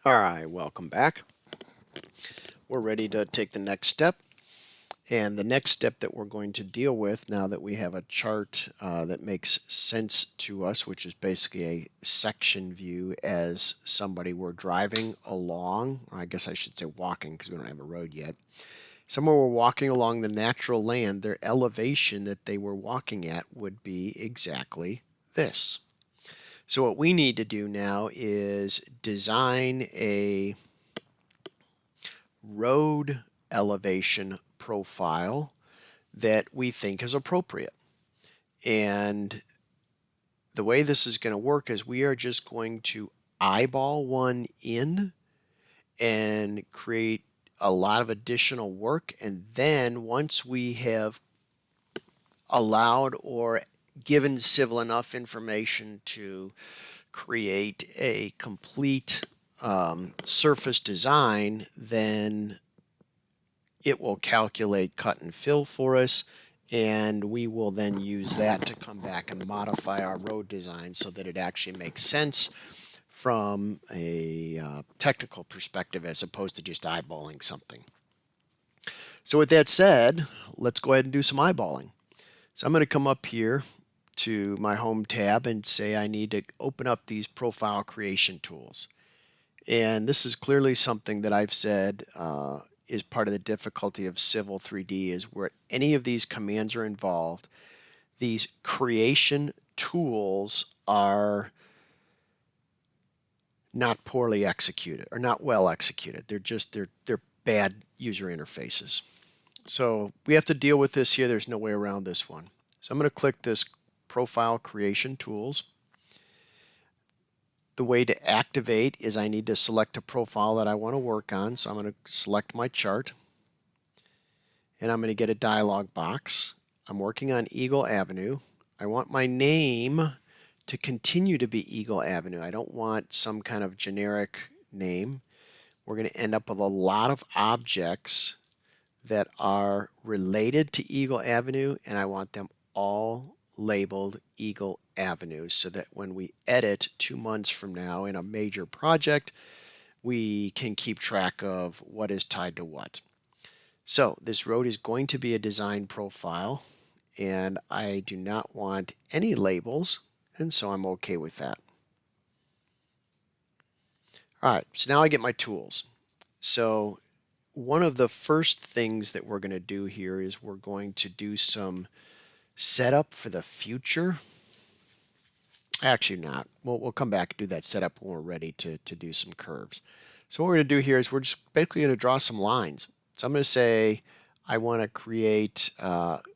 All right, welcome back. We're ready to take the next step. And the next step that we're going to deal with now that we have a chart that makes sense to us, which is basically a section view as somebody were driving along, or I guess I should say walking because we don't have a road yet. Somewhere were walking along the natural land, their elevation that they were walking at would be exactly this. So what we need to do now is design a road elevation profile that we think is appropriate. And the way this is going to work is we are just going to eyeball one in and create a lot of additional work. And then once we have allowed or given Civil enough information to create a complete surface design, then it will calculate cut and fill for us, and we will then use that to come back and modify our road design so that it actually makes sense from a technical perspective as opposed to just eyeballing something. So with that said, let's go ahead and do some eyeballing. So I'm going to come up here to my home tab and say I need to open up these profile creation tools. And this is clearly something that I've said is part of the difficulty of Civil 3D is where any of these commands are involved, these creation tools are not poorly executed or not well executed. They're bad user interfaces. So we have to deal with this here. There's no way around this one. So I'm going to click this profile creation tools. The way to activate is I need to select a profile that I want to work on. So I'm going to select my chart and I'm going to get a dialog box. I'm working on Eagle Avenue. I want my name to continue to be Eagle Avenue. I don't want some kind of generic name. We're going to end up with a lot of objects that are related to Eagle Avenue, and I want them all labeled Eagle Avenue so that when we edit 2 months from now in a major project, we can keep track of what is tied to what. So this road is going to be a design profile, and I do not want any labels, and so I'm okay with that. All right, so now I get my tools. So one of the first things that we're going to do here is we're going to do some setup for the future. Actually not. We'll come back and do that setup when we're ready to do some curves. So what we're going to do here is we're just basically going to draw some lines. So I'm going to say I want to create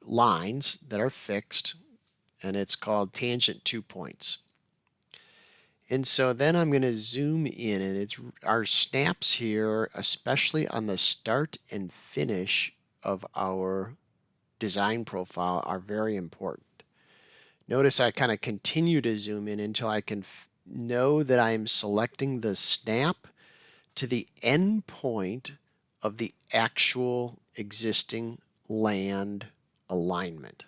lines that are fixed, and it's called tangent 2 points. And so then I'm going to zoom in, and it's our snaps here, especially on the start and finish of our design profile, are very important. Notice I kind of continue to zoom in until I can know that I'm selecting the snap to the end point of the actual existing land alignment.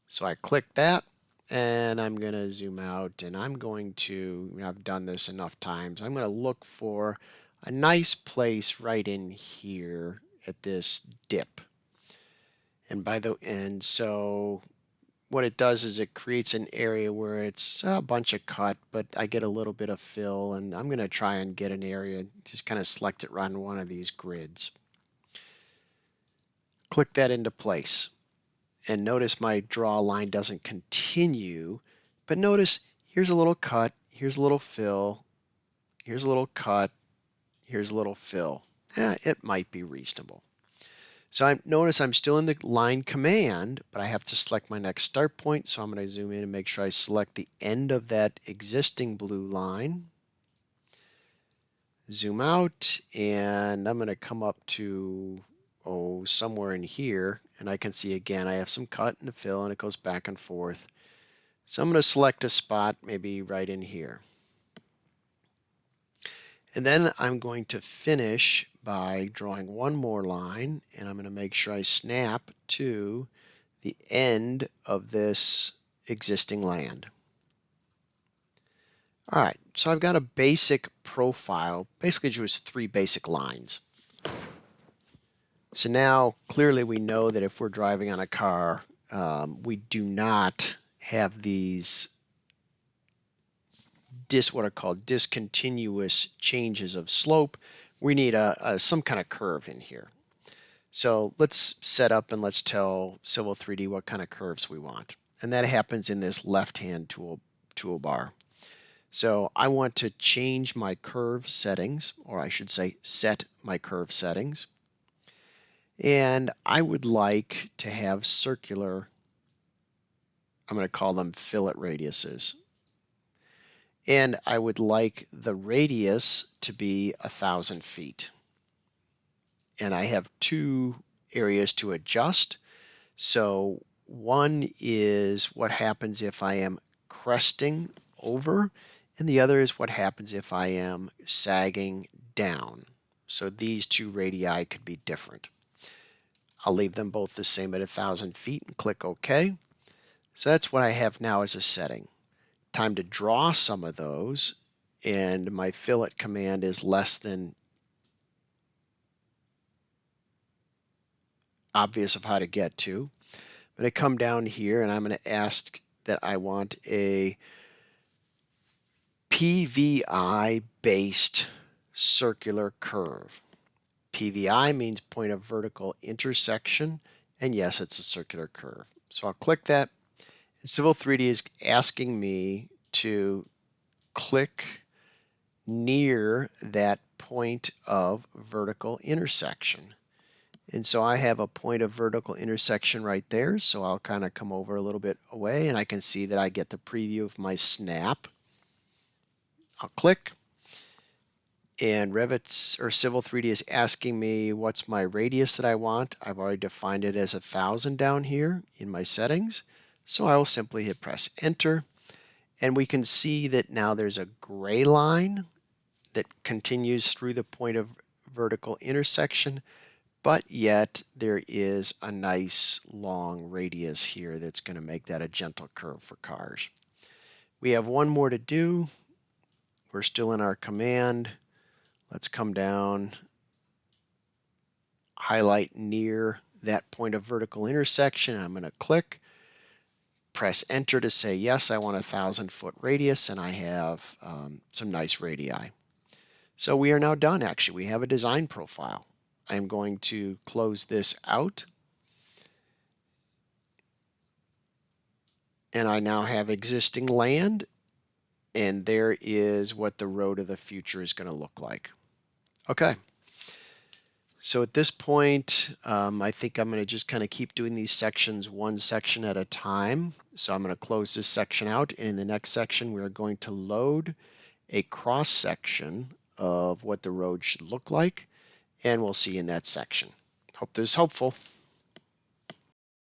So I click that, and I'm going to zoom out, and I'm going to, I've done this enough times, I'm going to look for a nice place right in here at this dip. And so what it does is it creates an area where it's a bunch of cut, but I get a little bit of fill, and I'm going to try and get an area, just kind of select it right on one of these grids. Click that into place. And notice my draw line doesn't continue, but notice here's a little cut, here's a little fill, here's a little cut, here's a little fill. It might be reasonable. So notice I'm still in the line command, but I have to select my next start point. So I'm going to zoom in and make sure I select the end of that existing blue line. Zoom out, and I'm going to come up to somewhere in here, and I can see again I have some cut and a fill, and it goes back and forth. So I'm going to select a spot maybe right in here. And then I'm going to finish by drawing one more line, and I'm going to make sure I snap to the end of this existing land. All right, so I've got a basic profile, basically just 3 basic lines. So now clearly we know that if we're driving on a car, we do not have these what are called discontinuous changes of slope. We need some kind of curve in here. So let's set up and let's tell Civil 3D what kind of curves we want. And that happens in this left-hand toolbar. So I want to change my curve settings, or I should say set my curve settings. And I would like to have circular, I'm going to call them fillet radiuses. And I would like the radius to be 1,000 feet. And I have 2 areas to adjust. So one is what happens if I am cresting over, and the other is what happens if I am sagging down. So these 2 radii could be different. I'll leave them both the same at 1,000 feet and click OK. So that's what I have now as a setting. Time to draw some of those, and my fillet command is less than obvious of how to get to. I'm going to come down here and I'm going to ask that I want a PVI based circular curve. PVI means point of vertical intersection, and yes, it's a circular curve. So I'll click that, and Civil 3D is asking me to click near that point of vertical intersection. And so I have a point of vertical intersection right there, so I'll kind of come over a little bit away, and I can see that I get the preview of my snap. I'll click, and Revit's or Civil 3D is asking me what's my radius that I want. I've already defined it as 1,000 down here in my settings, so I will simply hit press enter, and we can see that now there's a gray line that continues through the point of vertical intersection, but yet there is a nice long radius here that's going to make that a gentle curve for cars. We have one more to do. We're still in our command. Let's come down, highlight near that point of vertical intersection. I'm going to click, press enter to say yes, I want a 1,000-foot radius, and I have some nice radii. So we are now done, actually. We have a design profile. I'm going to close this out. And I now have existing land, and there is what the road of the future is going to look like. Okay. So at this point, I think I'm going to just kind of keep doing these sections one section at a time. So I'm going to close this section out. And in the next section, we're going to load a cross section of what the road should look like. And we'll see you in that section. Hope this is helpful.